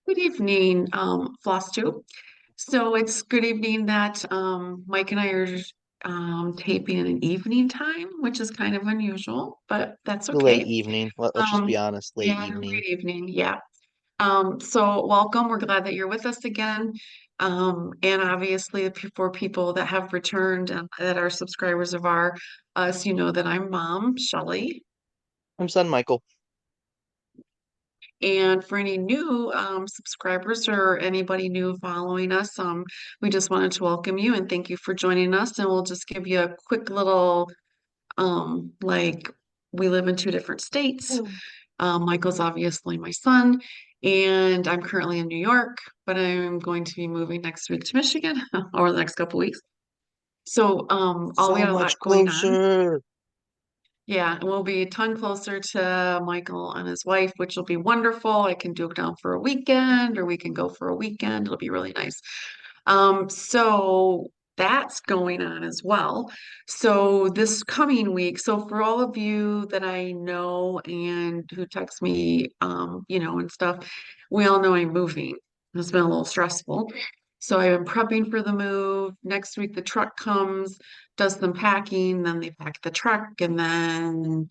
Good evening, Flosstube. So it's good evening that Mike and I are taping in an evening time, which is kind of unusual, but that's Late okay. evening. Let's just Um, be honest, late yeah, evening. great evening. Yeah. So welcome. We're glad that you're with us again. And obviously for people that have returned that are subscribers of us, you know that I'm Mom, Shelly. I'm son Michael. And for any new subscribers or anybody new following us, we just wanted to welcome you and thank you for joining us. And we'll just give you a quick little, like, we live in two different states. Michael's obviously my son, and I'm currently in New York, but I'm going to be moving next week to Michigan over the next couple weeks. So, we So got a much lot going on. closer. Yeah, and we'll be a ton closer to Michael and his wife, which will be wonderful. I can do it down for a weekend, or we can go for a weekend. It'll be really nice. So that's going on as well. So this coming week, so for all of you that I know and who text me, and stuff, we all know I'm moving. It's been a little stressful. So I've been prepping for the move. Next week, the truck comes, does some packing, then they pack the truck, and then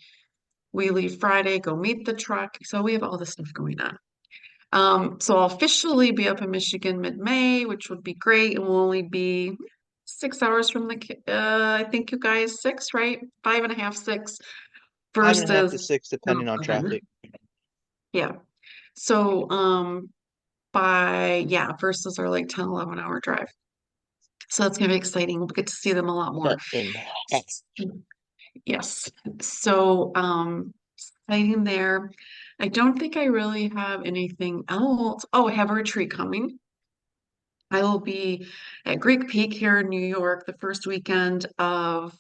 we leave Friday, go meet the truck. So we have all this stuff going on. So I'll officially be up in Michigan mid-May, which would be great, and we'll only be 6 hours from I think you guys six, right? Five and a half, six 5.5 to versus, 6, oh, depending on go ahead. traffic. Yeah. So, versus our like 10, 11 hour drive. So that's gonna be exciting. We'll get to see them a lot more. Cut in half. Yes. So, exciting there. I don't think I really have anything else. Oh, I have a retreat coming. I will be at Greek Peak here in New York the first weekend of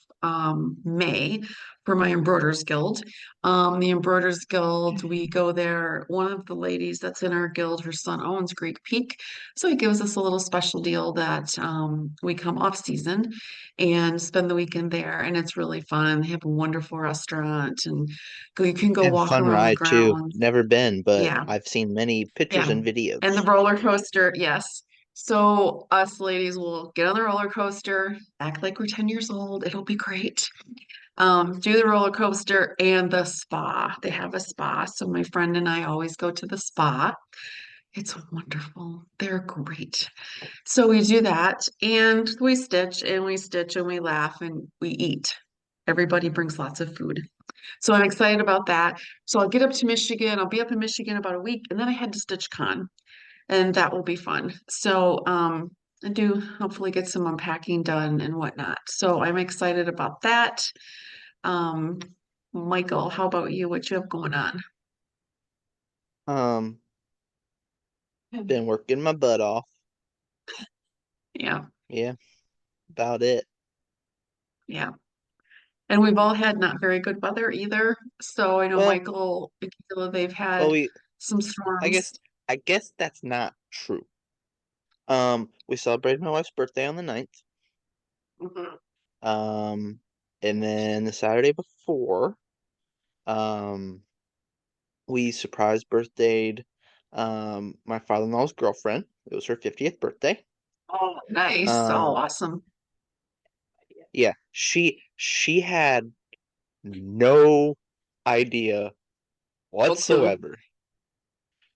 May for my Embroiders Guild. The Embroiders Guild, we go there. One of the ladies that's in our guild, her son owns Greek Peak. So he gives us a little special deal that we come off season and spend the weekend there. And it's really fun. They have a wonderful restaurant and you can go And walk fun around the ride too. grounds. Never been, but Yeah. I've seen many pictures Yeah. and And the videos. roller coaster, yes. So us ladies will get on the roller coaster, act like we're 10 years old. It'll be great. Do the roller coaster and the spa. They have a spa. So my friend and I always go to the spa. It's wonderful. They're great. So we do that and we stitch and we laugh and we eat. Everybody brings lots of food. So I'm excited about that. So I'll get up to Michigan. I'll be up in Michigan about a week and then I head to StitchCon and that will be fun. So, I do hopefully get some unpacking done and whatnot. So I'm excited about that. Um, Michael, how about you? What you have going on? Um, been working my butt off. Yeah, Yeah, about it. yeah. And we've all had not very good weather either. So I know Well, Michael, they've well, had some I storms. guess, I guess that's not true. We celebrated my wife's birthday on the 9th. Mhm. Um, and then the Saturday before, um, we surprise birthdayed my father-in-law's girlfriend. It was her 50th birthday. Oh, nice. Oh, Um, awesome. yeah, she had no idea No clue. whatsoever.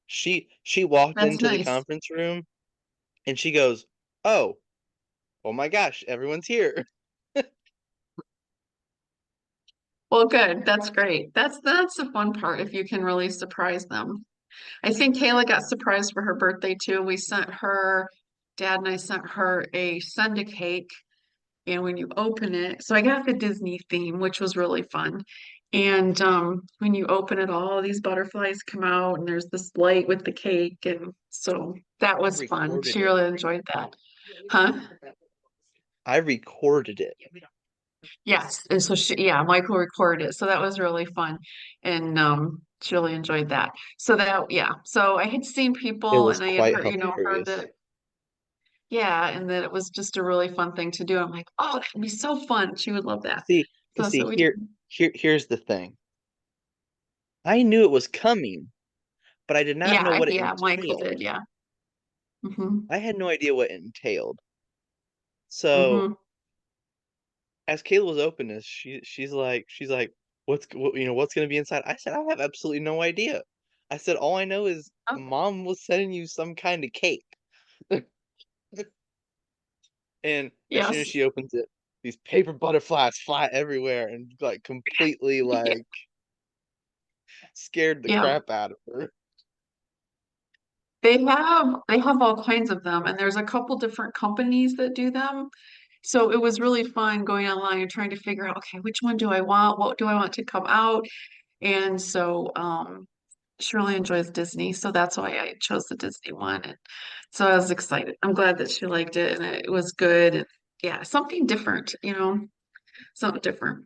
She walked That's into the nice. conference room and she goes, "Oh, oh my gosh, everyone's here." Well, good. That's great. That's the fun part if you can really surprise them. I think Kayla got surprised for her birthday too. We sent her, Dad and I sent her a Sunday cake. And when you open it, so I got the Disney theme, which was really fun. And when you open it, all these butterflies come out, and there's this light with the cake. And so that I was fun. recorded She it. really enjoyed that. Huh? I recorded it. Yes. And so yeah, Michael recorded it. So that was really fun. And she really enjoyed that. So yeah. So I had seen It people was and I had quite heard hilarious. that, yeah, and that it was just a really fun thing to do. I'm like, oh, that'd be so fun. She would love that. See, So we did. here, here's the thing. I knew it was coming, but I did not know what it Yeah, Michael entailed. did, yeah. Mm-hmm. I had no idea what it entailed. So Mm-hmm. as Kayla was opening this, she's like, what's gonna be inside? I said, I have absolutely no idea. I said, all I know is Oh, mom was sending you some kind of cake. And as soon as yes. she opens it, these paper butterflies fly everywhere and like completely Yeah. like scared the Yeah. crap out of her. They have all kinds of them, and there's a couple different companies that do them. So it was really fun going online and trying to figure out, okay, which one do I want? What do I want to come out? And so she really enjoys Disney, so that's why I chose the Disney one. And so I was excited. I'm glad that she liked it and it was good. And yeah, something different, something different.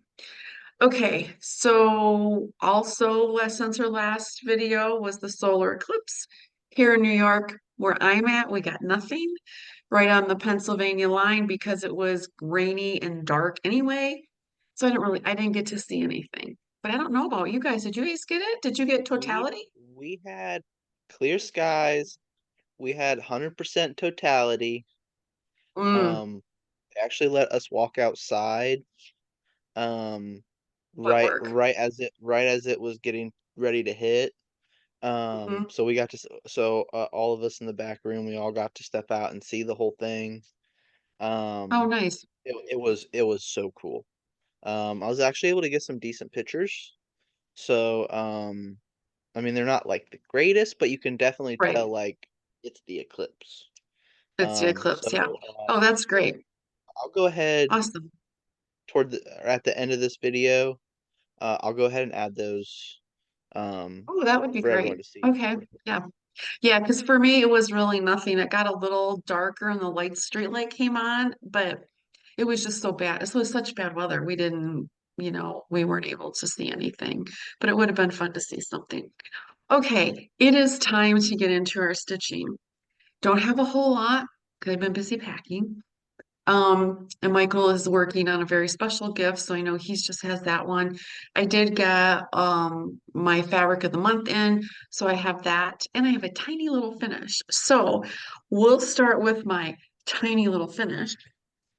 Okay, so also since our last video was the solar eclipse here in New York, where I'm at, we got nothing right on the Pennsylvania line because it was rainy and dark anyway. So I didn't get to see anything. But I don't know about you guys. Did you guys get it? Did you get We totality? we had clear skies. We had 100% totality. Mm, They actually let us walk outside. Um, what work? right as it was getting ready to hit. Hmm. So we got to so all of us in the back room, we all got to step out and see the whole thing. Oh, Um, nice. it was so cool. I was actually able to get some decent pictures. So, I mean, they're not like the greatest, but you can definitely Right. tell like it's the eclipse. It's the eclipse. Yeah. So Oh, that's great. I'll go ahead Awesome. or at the end of this video. I'll go ahead and add those Oh, that would be for everyone great. to see. Okay. Yeah. Yeah, because for me, it was really nothing. It got a little darker and the light street light came on, but it was just so bad. It was such bad weather. We weren't able to see anything, but it would have been fun to see something. Okay, it is time to get into our stitching. Don't have a whole lot because I've been busy packing. And Michael is working on a very special gift, so I know he's just has that one. I did get my fabric of the month in, so I have that, and I have a tiny little finish. So we'll start with my tiny little finish.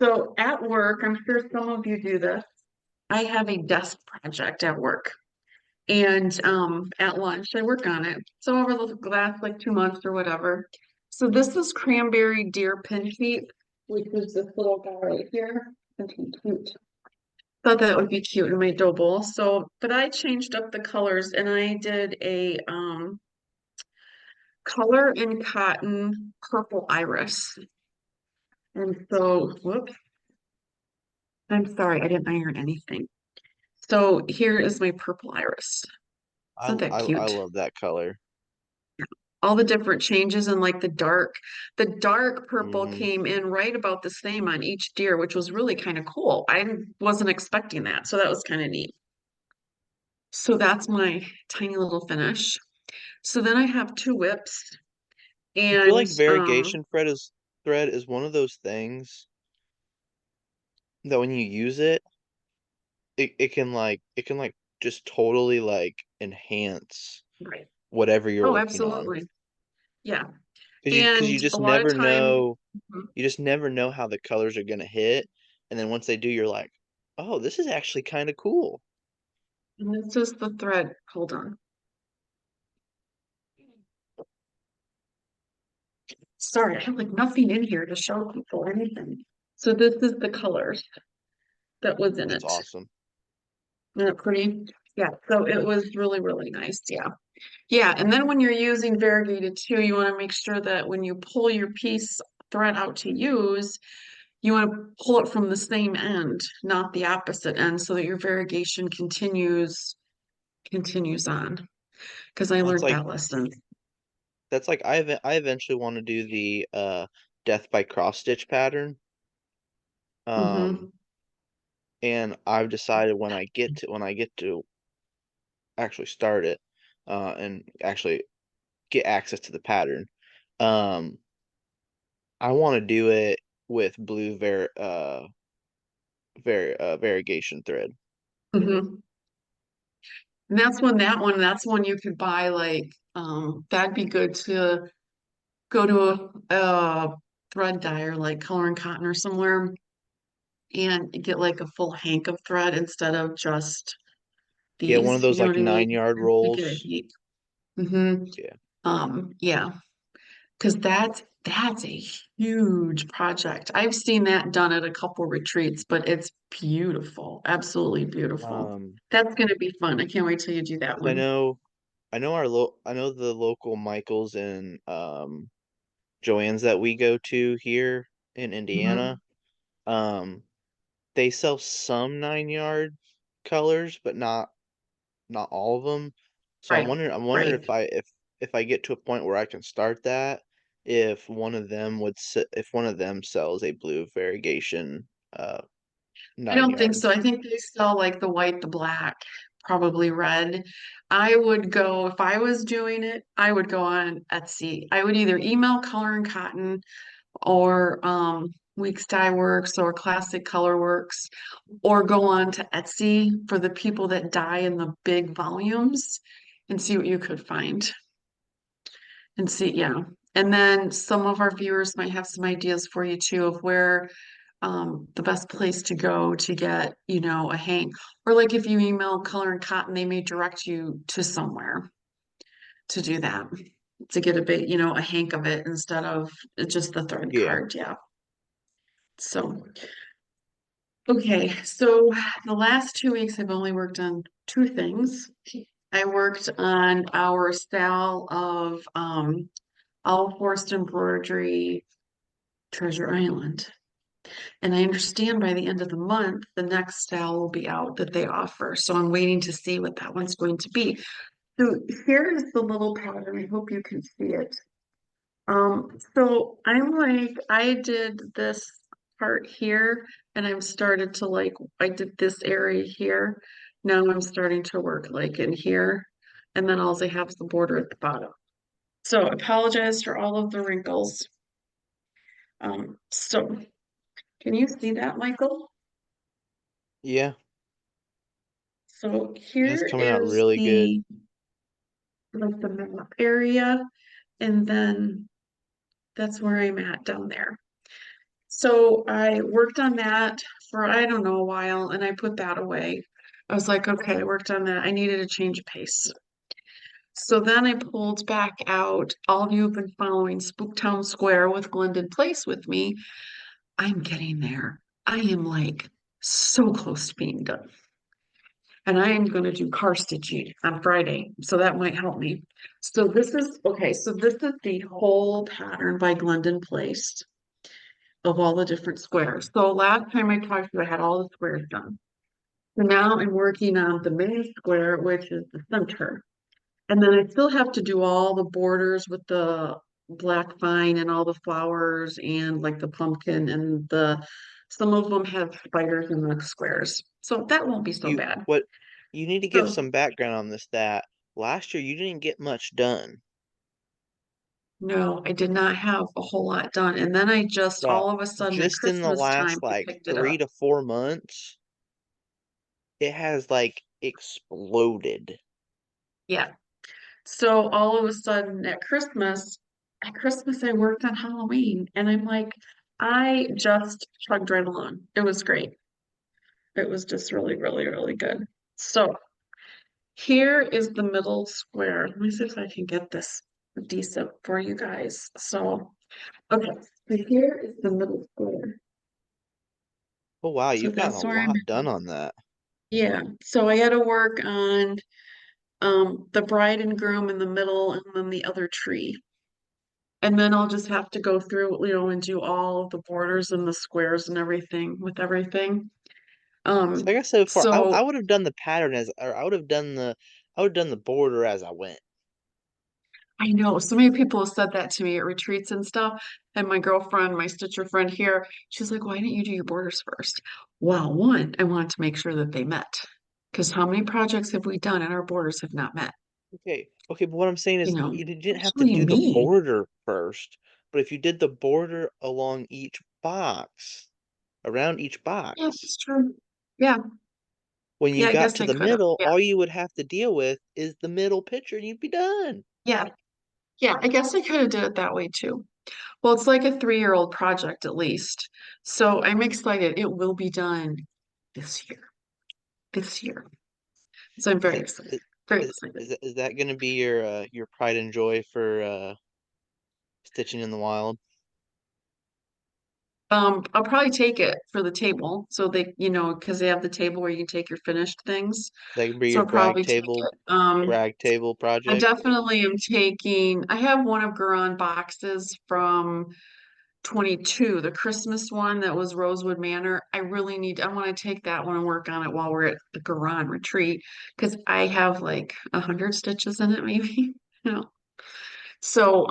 So at work, I'm sure some of you do this. I have a desk project at work. And at lunch, I work on it. So over the last like 2 months or whatever. So this is cranberry deer pin feet, which is this little guy right here. Isn't he cute? Thought that would be cute in my dough bowl. So, but I changed up the colors and I did a color in cotton purple iris. And so, whoops, I'm sorry, I didn't iron anything. So here is my purple iris. Isn't that I cute? love that color. All the different changes and like the dark purple Hmm. came in right about the same on each deer, which was really kind of cool. I wasn't expecting that, so that was kind of neat. So that's my tiny little finish. So then I have two whips I feel and like variegation thread is one of those things that when you use it, it can like just totally like enhance right. whatever you're Oh, working on. absolutely. Yeah. Because And a lot of time, mhm, you just never know how the colors are gonna hit, and then once they do, you're like, oh, this is actually kind of cool. and this is the thread. Hold on. Sorry, I have like nothing in here to show people anything. So this is the colors that was in That's it. awesome. Isn't it pretty? Yeah, so it was really, really nice. Yeah. Yeah, and then when you're using variegated too, you want to make sure that when you pull your piece thread out to use, you want to pull it from the same end, not the opposite end, so that your variegation continues on. Because I That's learned like that lesson. I eventually want to do the death by cross stitch pattern. Um, Hmm. and I've decided when I get to actually start it, and actually get access to the pattern, um, I want to do it with blue variegation thread. Hmm. And that's one you could buy like That'd be good to go to a thread dyer like Color and Cotton or somewhere and get like a full hank of thread instead of just Yeah, one of these. You those know like what I mean? 9-yard To get a rolls. heap. Mm-hmm. Yeah. Yeah, because that's a huge project. I've seen that done at a couple retreats, but it's beautiful, absolutely beautiful. Um, That's gonna be fun. I can't wait till you do that 'Cause I one. know I know the local Michaels and Joann's that we go to here in Hmm. Indiana. Um, they sell some 9-yard colors, but not all of them. So Right, I'm wondering right. if I get to a point where I can start that, if one of them sells a blue variegation uh I nine don't think yard. so. I think they sell like the white, the black, probably red. I would go, if I was doing it, I would go on Etsy. I would either email Color and Cotton or Weeks Dye Works or Classic Color Works, or go on to Etsy for the people that dye in the big volumes and see what you could find and see, yeah. And then some of our viewers might have some ideas for you too of where the best place to go to get, a hang. Or like if you email Color and Cotton, they may direct you to somewhere to do that, to get a bit, a hank of it instead of just the thread Yeah. card. Yeah. So, okay. So the last 2 weeks, I've only worked on two things. I worked on our style of all forced embroidery Treasure Island. And I understand by the end of the month, the next style will be out that they offer. So I'm waiting to see what that one's going to be. So here is the little pattern. I hope you can see it. So I did this part here and I'm started to I did this area here. Now I'm starting to work like in here. And then all I have is the border at the bottom. So I apologize for all of the wrinkles. So can you see that, Michael? Yeah. So It's here coming out is really good. the the map area, and then that's where I'm at down there. So I worked on that for I don't know a while, and I put that away. I was like, okay, I worked on that. I needed a change of pace. So then I pulled back out. All of you have been following Spooktown Square with Glendon Place with me. I'm getting there. I am like so close to being done. And I am going to do car stitching on Friday, so that might help me. So this is okay. So this is the whole pattern by Glendon Place of all the different squares. So last time I talked to you, I had all the squares done. So now I'm working on the main square, which is the center. And then I still have to do all the borders with the black vine and all the flowers and like the pumpkin and some of them have spiders in the squares. So that won't be so You bad. what you need to give So some background on this that last year you didn't get much done. no, I did not have a whole lot done. And then I just But all of a sudden at just in the Christmas time, last I like picked it three up. to 4 months, it has like exploded. Yeah. So all of a sudden at Christmas I worked on Halloween and I'm like, I just chugged right along. It was great. It was just really, really, really good. So here is the middle square. Let me see if I can get this decent for you guys. So, okay, so here is the middle square. Oh wow, So you've gotten a that's where I'm lot done at. on that. Yeah. So I had to work on the bride and groom in the middle and then the other tree. And then I'll just have to go through, and do all of the borders and the squares and everything with everything. So like Um, I said before, I so would have done the pattern as or I would have done the border as I went. I know so many people have said that to me at retreats and stuff. And my girlfriend, my stitcher friend here, she's like, why didn't you do your borders first? Well, one, I wanted to make sure that they met. Because how many projects have we done and our borders have not met? Okay, but what I'm saying is you didn't have to Especially do the me. border first, but if you did the border along each box, around each Yeah, box, it's true. Yeah, when you yeah, I got guess to I the could have. middle, Yeah. all you would have to deal with is the middle picture and you'd be done. Yeah. Yeah, I guess I could have did it that way too. Well, it's like a 3-year-old project at least. So I'm excited. It will be done this year. This year. So I'm Is very that excited. is Very excited. is that gonna be your pride and joy for stitching in the wild? I'll probably take it for the table. So they, because they have the table where you can take your finished things. That can be So your I'll probably take it. brag table I project. definitely am taking, I have one of Garon boxes from 22, the Christmas one that was Rosewood Manor. I want to take that one and work on it while we're at the Garon retreat because I have like 100 stitches in it, maybe, you know. So,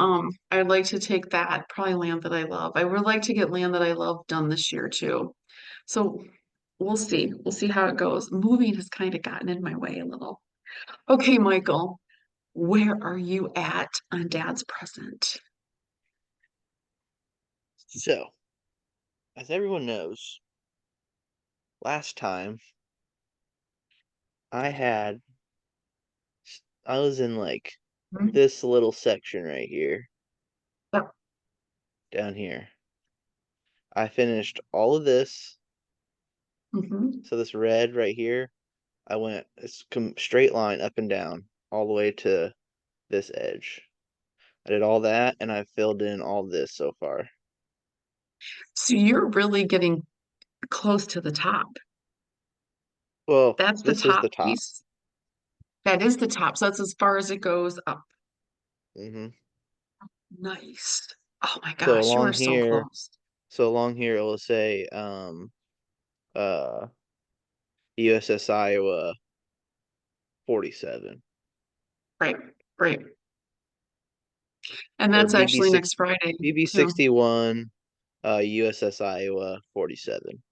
I'd like to take that, probably land that I love. I would like to get land that I love done this year too. So we'll see. We'll see how it goes. Moving has kind of gotten in my way a little. Okay, Michael, where are you at on Dad's present? So, as everyone knows, last time I had I was in like Mhm. this little section right here, Yep. down here. I finished all of this. Mhm. So this red right here, I went straight line up and down all the way to this edge. I did all that and I filled in all this so far. So you're really getting close to the top. Well, That's the this is top the top. piece. That is the top. So that's as far as it goes up. hmm Nice. Oh my So gosh, you are along so here, close. it will say uh USS Iowa 47 Right, right. And or that's actually next Friday BB too. 61 USS Iowa 47.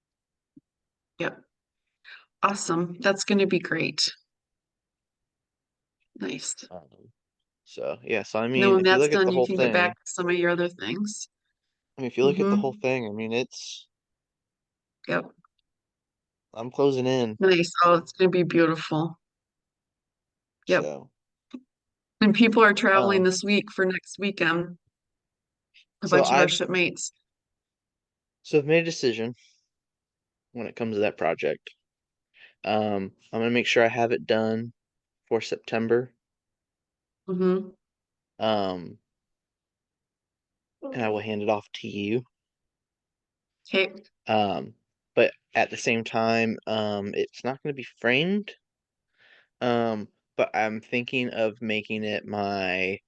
Yep. Awesome. That's going to be great. Nice. So yeah, so I And then mean, when if you that's look at done, the you whole can get back thing, to some of your other things. if you look at the whole Mm-hmm. thing, I mean, it's Yep. I'm closing in. Nice. Oh, it's going to be beautiful. Yep. So And people are traveling um, this week for next weekend, a so bunch of our I've shipmates. I've made a decision when it comes to that project. I'm gonna make sure I have it done for September. Mm-hmm. Um, and I will hand it off to you. Okay. Um, but at the same time, it's not gonna be framed. But I'm thinking of making it my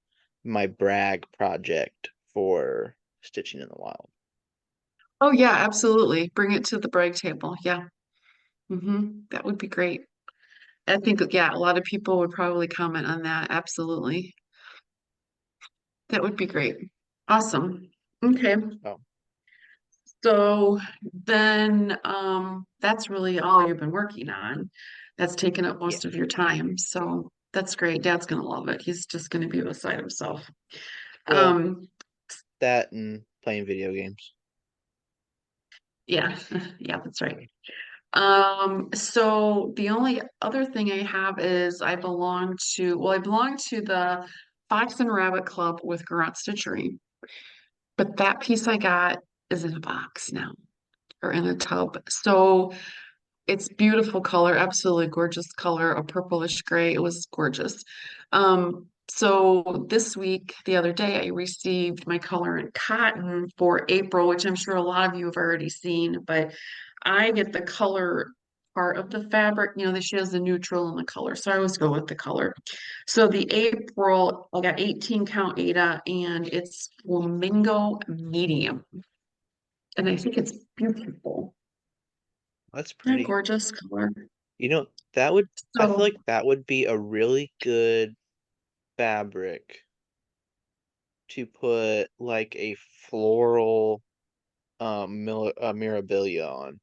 brag project for Stitching in the Wild. Oh yeah, absolutely. Bring it to the break table. Yeah. Mm-hmm. That would be great. I think, yeah, a lot of people would probably comment on that. Absolutely. That would be great. Awesome. Okay. Oh, So then that's really all you've been working on. That's taken up yeah. most of your time. So that's great. Dad's gonna love it. He's just gonna be beside himself. Well, Um, that and playing video games. yeah, yeah, that's right. So the only other thing I have is I belong to the Fox and Rabbit Club with Garant Stitchery, but that piece I got is in a box now or in a tub. So it's beautiful color, absolutely gorgeous color, a purplish gray. It was gorgeous. So this week, the other day, I received my color in cotton for April, which I'm sure a lot of you have already seen, but I get the color part of the fabric. She has the neutral and the color. So I always go with the color. So the April, I got 18 count Ada and it's flamingo medium. And I think it's beautiful. That's Isn't that pretty. gorgeous color? You know, that would I feel So like that would be a really good fabric to put like a floral mirabilia on.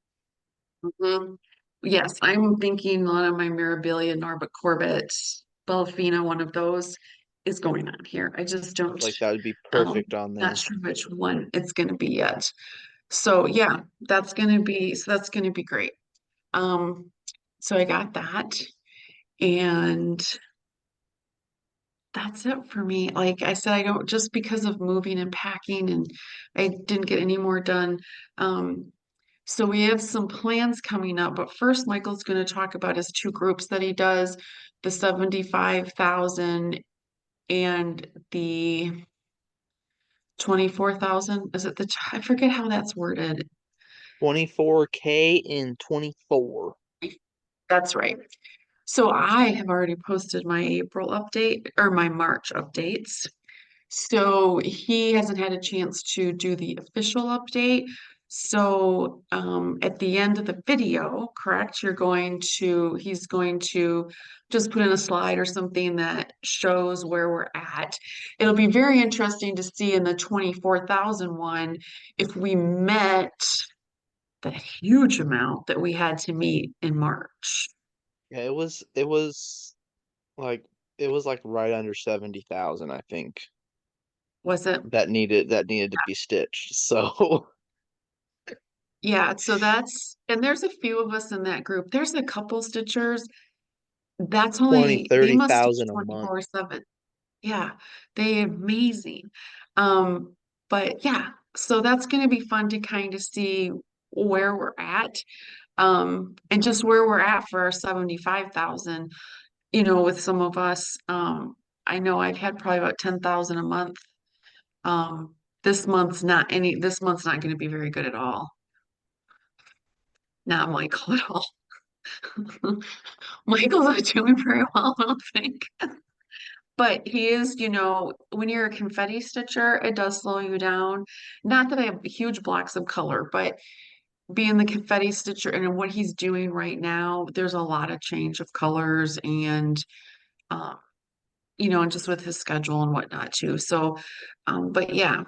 mhm. Yes, I'm thinking one of my Mirabilia, Norbert Corbett, Bellafina, one of those is going on here. I just I don't, feel like that would be um, perfect on not there. sure which one it's going to be yet. So yeah, that's going to be great. Um, so I got that and that's it for me. Like I said, I don't just because of moving and packing and I didn't get any more done. Um, so we have some plans coming up, but first Michael's going to talk about his two groups that he does, the 75,000 and the 24,000. Is it I forget how that's worded. 24K in 24. That's right. So I have already posted my April update or my March updates. So he hasn't had a chance to do the official update. So at the end of the video, correct, he's going to just put in a slide or something that shows where we're at. It'll be very interesting to see in the 24,000 one if we met the huge amount that we had to meet in March. Yeah, like it was like right under 70,000, I think, Was it? that needed to be stitched. So Yeah, so and there's a few of us in that group. There's a couple stitchers. twenty, They thirty must stitch thousand a month. 24/7. Yeah, they amazing. Um, but yeah, so that's going to be fun to kind of see where we're at. And just where we're at for our 75,000, with some of us. I know I've had probably about 10,000 a month. Um, this month's not going to be very good at all. Not Michael at all. Michael's not doing very well, I don't think. But he is, when you're a confetti stitcher, it does slow you down. Not that I have huge blocks of color, but being the confetti stitcher and what he's doing right now, there's a lot of change of colors and, um, and just with his schedule and whatnot too. So, but yeah,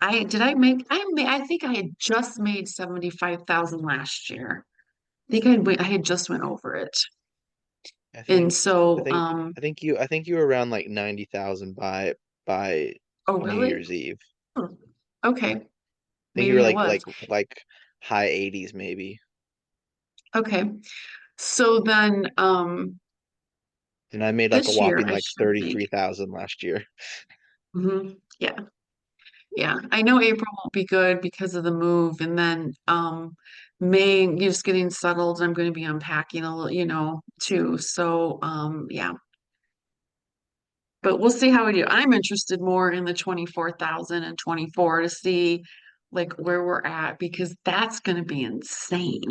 I think I had just made 75,000 last year. I had just went over it. I And think I so, think I think you were around like 90,000 by oh, New really? Year's Eve. Hmm. Okay, I think you were maybe I was. like high 80s maybe. Okay. So then And I made like a this year whopping I like should make 33,000 last year. yeah, yeah. I know April won't be good because of the move and then May just getting settled. I'm going to be unpacking a little, too. So yeah. But we'll see how we do. I'm interested more in the 24,000 and 24 to see like where we're at because that's going to be insane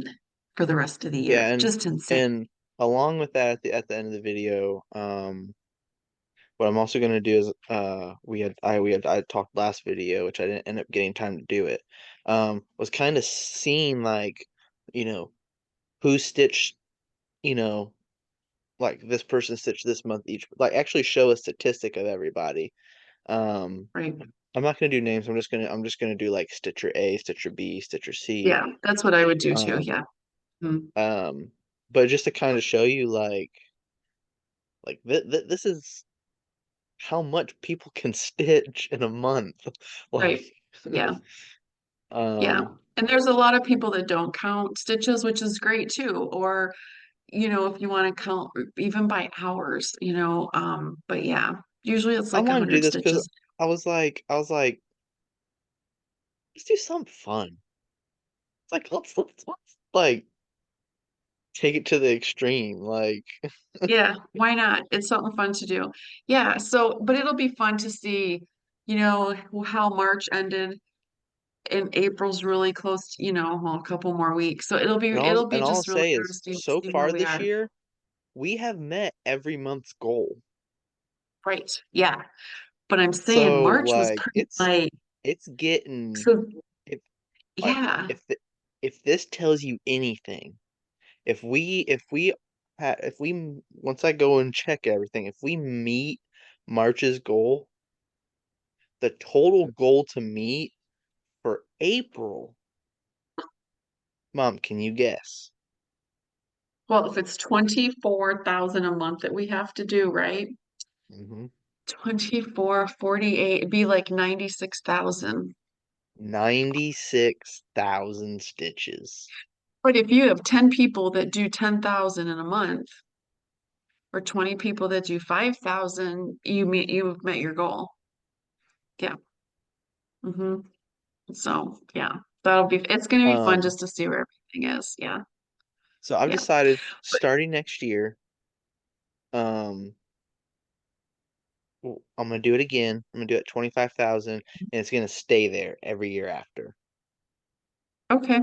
for the rest of the Yeah, year. Just insane. and along with that at the end of the video, what I'm also gonna do is I talked last video, which I didn't end up getting time to do it. Was kind of seeing like, you know, who stitched, you know, like this person stitched this month each, like actually show a statistic of everybody. Um, Right. I'm not gonna do names. I'm just gonna do like Stitcher A, Stitcher B, Stitcher C. Yeah, that's what I would do too. Um, Yeah. Mm. um, but just to kind of show you like this is how much people can stitch in a month. Like, Right. Yeah. Yeah. um, And there's a lot of people that don't count stitches, which is great too. Or, if you want to count even by hours, but yeah, usually it's I like wanted to do 100 this because stitches. I was like, let's do something fun. It's like let's like take it to the extreme. Like, Yeah, why not? It's something fun to do. Yeah, so, but it'll be fun to see, how March ended and April's really close to, well, a couple more weeks. So it'll be and all I'll just really say is, interesting to so see where far we this are. year, we have met every month's goal. Right. Yeah. But I'm saying So March was like, pretty light. it's getting So if like yeah. if this tells you anything, if we once I go and check everything, if we meet March's goal, the total goal to meet for April, Mom, can you guess? Well, if it's 24,000 a month that we have to do, right? Hmm. 24, 48, it'd be like 96,000. 96,000 stitches. But if you have 10 people that do 10,000 in a month, or 20 people that do 5,000, you've met your goal. Yeah. hmm So yeah, it's gonna be fun Um, just to see where everything is. Yeah. so I've Yeah. decided But starting next year, um, I'm gonna do it again. I'm gonna do it 25,000, and it's gonna stay there every year after. okay,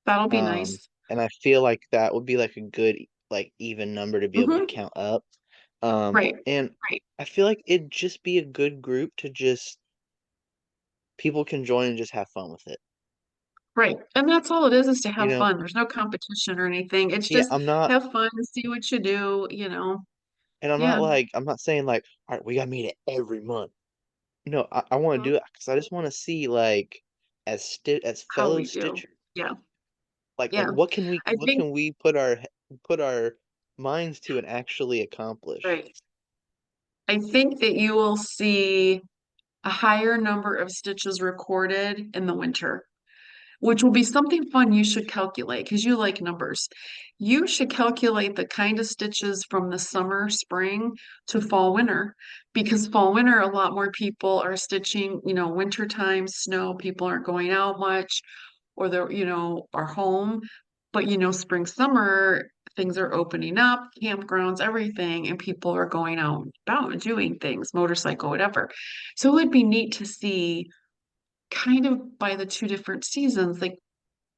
that'll be Um, nice. and I feel like that would be like a good like even number to be able to hmm count up. Right. And Right. I feel like it'd just be a good group to just people can join and just have fun with it. Right. And that's all it is to You have know, fun. There's no competition or anything. It's yeah, just have fun and see what you do. Yeah. I'm not saying like, all right, we gotta meet it every month. No, I want to Mhm. do it because I just want to see like as How fellow we do. Stitcher, Yeah. like Yeah. what I think, can we put our minds to and actually accomplish? right. I think that you will see a higher number of stitches recorded in the winter, which will be something fun you should calculate because you like numbers. You should calculate the kind of stitches from the summer, spring to fall, winter, because fall, winter, a lot more people are stitching, winter time, snow, people aren't going out much or are home. But spring, summer, things are opening up, campgrounds, everything, and people are going out and about and doing things, motorcycle, whatever. So it would be neat to see kind of by the two different seasons, like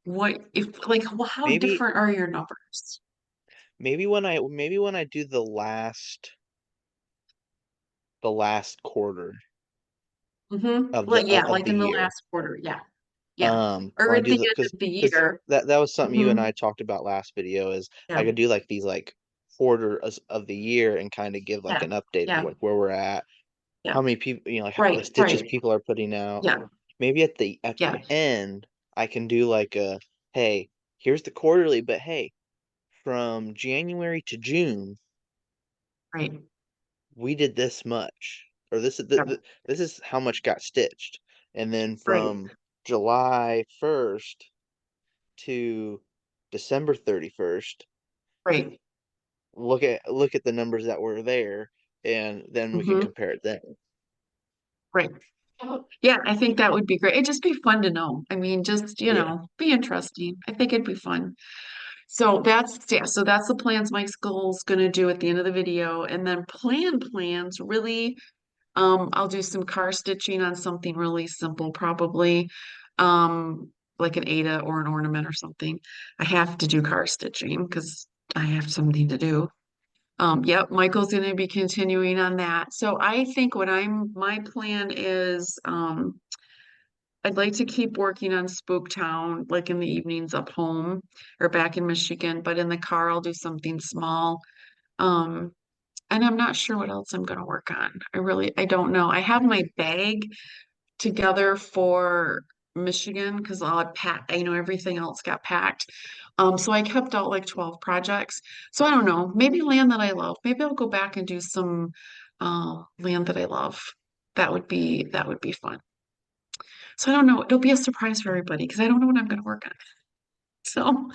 how Maybe different are your numbers? maybe when I do the last quarter Like, yeah, of like the in the year. last quarter. Yeah. Yeah. Or When I at the do the end of the because year. that was something you and hmm I talked about last video is I Yeah. could do like these like quarters of the year and kind of give like Yeah. an update of Yeah. like where we're at, Yeah. how many people, like the Right. stitches Right. people are putting out. Yeah. Maybe at Yeah. the end I can do like a hey, here's the quarterly, but hey, from January to June Right. we did this much, or Yeah. this is how much got stitched, and then Right. from July 1st to December 31st, Right. look at the numbers that were there, and then we can hmm compare it then. Right. Yeah, I think that would be great. It'd just be fun to know. I mean, just, Yeah. be interesting. I think it'd be fun. So that's the plans Mike School's gonna do at the end of the video. And then plans, really, I'll do some car stitching on something really simple, probably. Like an Ada or an ornament or something. I have to do car stitching because I have something to do. Yep, Michael's gonna be continuing on that. So I think my plan is, I'd like to keep working on Spooktown, like in the evenings up home or back in Michigan, but in the car I'll do something small. Um, and I'm not sure what else I'm gonna work on. I don't know. I have my bag together for Michigan because I'll pack, everything else got packed. So I kept out like 12 projects. So I don't know, maybe land that I love. Maybe I'll go back and do some land that I love. That would be fun. So I don't know. It'll be a surprise for everybody because I don't know what I'm going to work on. So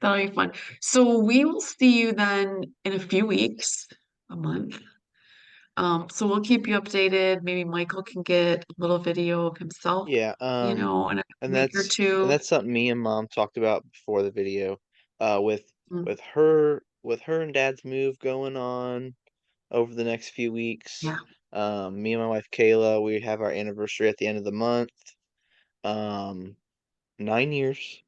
that'll be fun. So we will see you then in a few weeks, a month. So we'll keep you updated. Maybe Michael can get a little video of himself, Yeah, in a and week or and two. that's something me and mom talked about before the video. With Mm, with her and dad's move going on over the next few yeah. weeks. Me and my wife Kayla, we have our anniversary at the end of the month. Um, 9 years,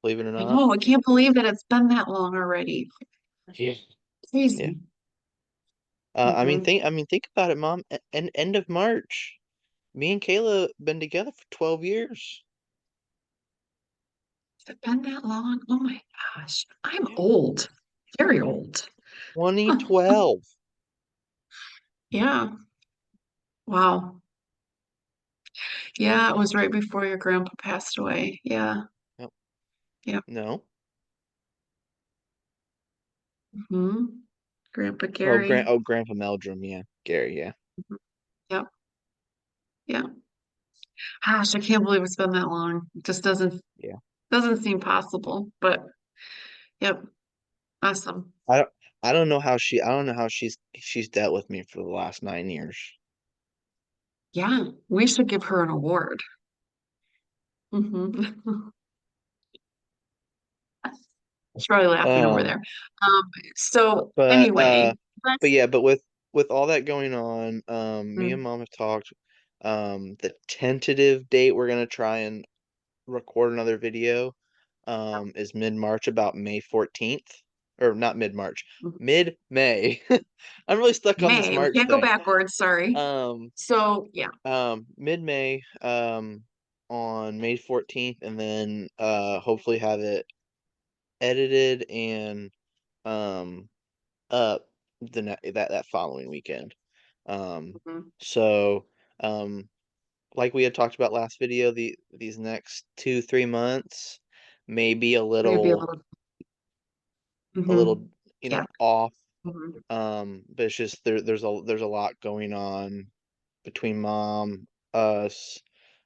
believe it or I not. know. I can't believe that it's been that long already. Yeah. Yeah. Crazy. hmm I mean, think about it, Mom. End of March, me and Kayla been together for 12 years. Has it been that long? Oh my gosh. I'm Yeah. old. Very old. 2012. Yeah. Wow. Yeah, it was right before your grandpa passed away. Yeah. No, Yep. no. hmm Grandpa Gary. Grandpa Meldrum. Yeah, Gary. Yeah, Mhm. Yep. Yeah. Gosh, I can't believe it's been that long. It just doesn't seem possible. But yep. Awesome. yeah. I don't know how she's dealt with me for the last 9 years. Yeah, we should give her an award. Hmm. She's probably laughing over Um, there. Um, so but anyway, but let's yeah, but with all that going on, me mm, and mom have talked. The tentative date we're gonna try and record another video is mid-March, about May 14th. Or not mid-March, mm, mid-May. I'm really stuck on this May. We March can't go thing. backwards, sorry. Um So yeah, Mid-May, on May 14th, and then hopefully have it edited and um up that following weekend. Um mhm, so um like we had talked about last video, these next 2-3 months may be maybe a little. a Hmm. little, Yeah. off. Mhm. But it's just there's a lot going on between mom, us.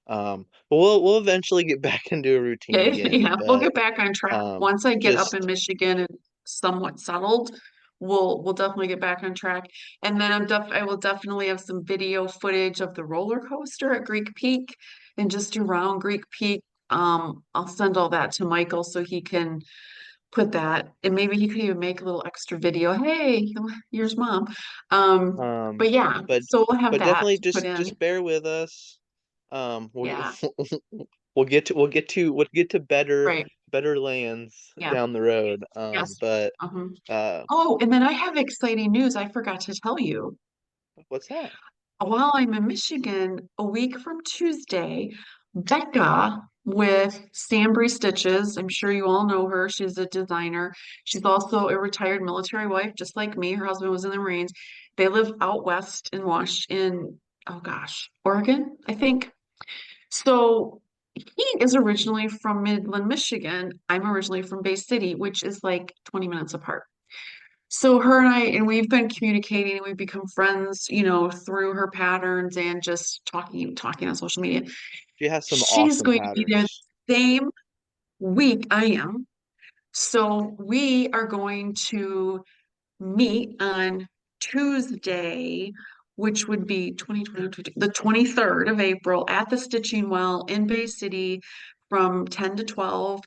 But we'll eventually get back into a routine Okay, again. yeah, we'll But get back on track. um Once I get up in just Michigan and somewhat settled, we'll definitely get back on track. And then I will definitely have some video footage of the roller coaster at Greek Peak and just around Greek Peak. I'll send all that to Michael so he can put that, and maybe he could even make a little extra video. Hey, here's mom. um But yeah, but so we'll have but that definitely to put in. just bear with us. We'll Yeah, we'll get to right. better lands Yeah. down the road. Yes. But Uh-huh. uh Oh, and then I have exciting news I forgot to tell you. what's that? While I'm in Michigan, a week from Tuesday, Becca with Sambry Stitches, I'm sure you all know her. She's a designer. She's also a retired military wife, just like me. Her husband was in the Marines. They live out west in oh gosh, Oregon, I think. So he is originally from Midland, Michigan. I'm originally from Bay City, which is like 20 minutes apart. So her and we've been communicating and we've become friends, through her patterns and just talking on social media. She has some She's awesome going to be there patterns. the same week I am. So we are going to meet on Tuesday, which would be 2022, the 23rd of April at the Stitching Well in Bay City from 10 to 12.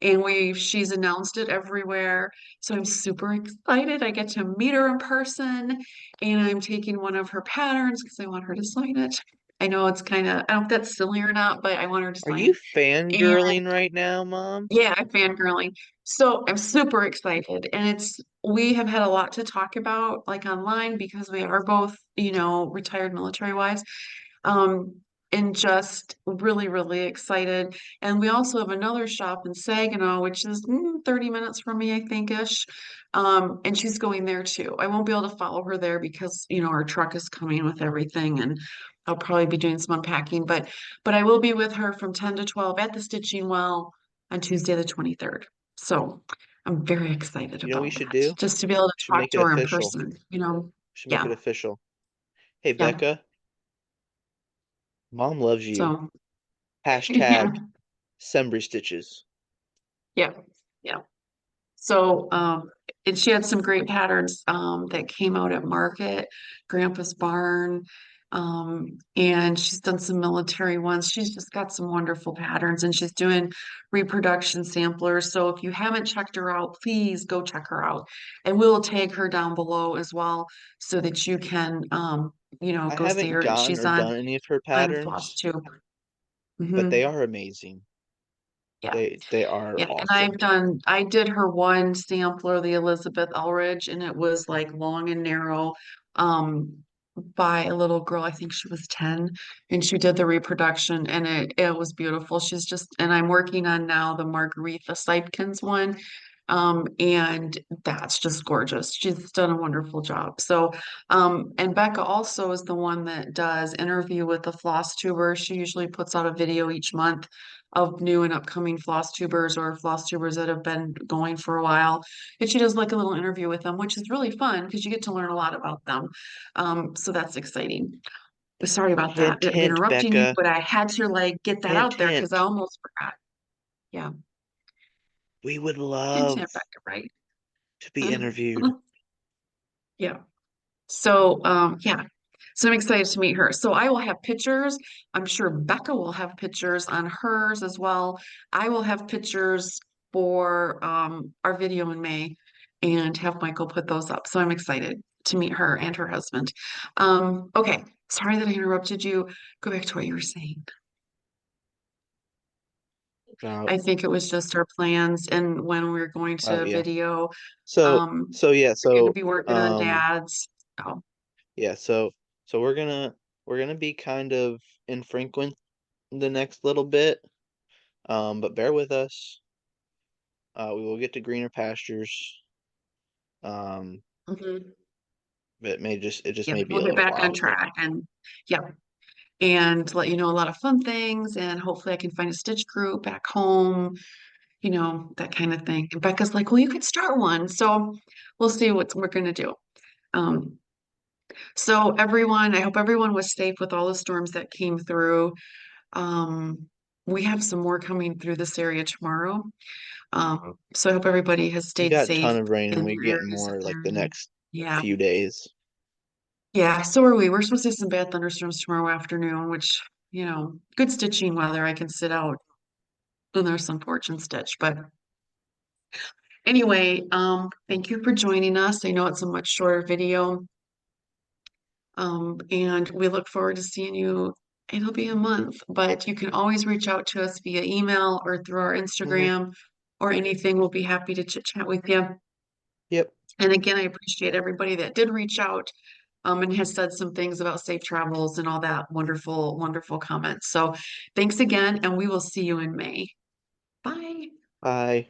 And she's announced it everywhere. So I'm super excited. I get to meet her in person and I'm taking one of her patterns because I want her to sign it. I know it's I don't know if that's silly or not, but I want her to Are sign you it. And fangirling right now, Mom? yeah, I'm fangirling. So I'm super excited. And we have had a lot to talk about, like online, because we are both, retired military wives. Um, and just really, really excited. And we also have another shop in Saginaw, which is 30 minutes from me, I think-ish. And she's going there too. I won't be able to follow her there because, our truck is coming with everything and I'll probably be doing some unpacking, but I will be with her from 10 to 12 at the Stitching Well on Tuesday the 23rd. So I'm very excited You know what we about should that, do? just to be able to Should talk make to it her in official. person. Should make it Yeah, official. Hey, yeah. Becca, Mom loves you. So yeah, Hashtag Sembry Stitches. yeah, yeah. So, and she had some great patterns that came out at Market, Grandpa's Barn, and she's done some military ones. She's just got some wonderful patterns, and she's doing reproduction samplers. So if you haven't checked her out, please go check her out, and we'll tag her down below as well, so that you can, I go see haven't her. gotten She's or done any of her on patterns, Flosstube. but they Hmm. are amazing. Yeah. They are Yeah, and awesome. I did her one sampler, the Elizabeth Elridge, and it was like long and narrow, um, by a little girl. I think she was 10, and she did the reproduction, and it was beautiful. And I'm working on now the Margaretha Sipkins one, and that's just gorgeous. She's done a wonderful job. So, and Becca also is the one that does interview with the floss tuber. She usually puts out a video each month of new and upcoming floss tubers or floss tubers that have been going for a while. And she does like a little interview with them, which is really fun because you get to learn a lot about them. So that's exciting. Sorry about that, Hint, of hint, interrupting you, Becca. but I had to like get that Hint, out there because I hint. almost forgot. Yeah. We would Hint, love hint, Becca, right? to be interviewed. Yeah. So, yeah. So I'm excited to meet her. So I will have pictures. I'm sure Becca will have pictures on hers as well. I will have pictures for our video in May and have Michael put those up. So I'm excited to meet her and her husband. Okay. Sorry that I interrupted you. Go back to what you were saying. About I think it was just our plans and when we are going oh to yeah. video. So Um, so yeah, we're going to so be working on dads. Oh, yeah, so we're gonna be kind of infrequent the next little bit. But bear with us. We will get to greener pastures. Um, mhm. but it just Yeah, may be we'll a get little back on while. track and yeah, and let you know a lot of fun things. And hopefully I can find a stitch group back home, that kind of thing. And Becca's like, well, you could start one. So we'll see what we're going to do. Um, so everyone, I hope everyone was safe with all the storms that came through. Um, we have some more coming through this area tomorrow. So I hope everybody has We stayed got a safe ton of rain and in we're their getting areas that more like they're the in. next Yeah. few days. Yeah, so are we. We're supposed to see some bad thunderstorms tomorrow afternoon, which, good stitching weather. I can sit out and there's some porch and stitch. But anyway, thank you for joining us. I know it's a much shorter video. And we look forward to seeing you. It'll be a month, but you can always reach out to us via email or through our Hmm. Instagram or anything. We'll be happy to chit chat with you. Yep. And again, I appreciate everybody that did reach out and has said some things about safe travels and all that wonderful, wonderful comments. So thanks again, and we will see you in May. Bye. Bye.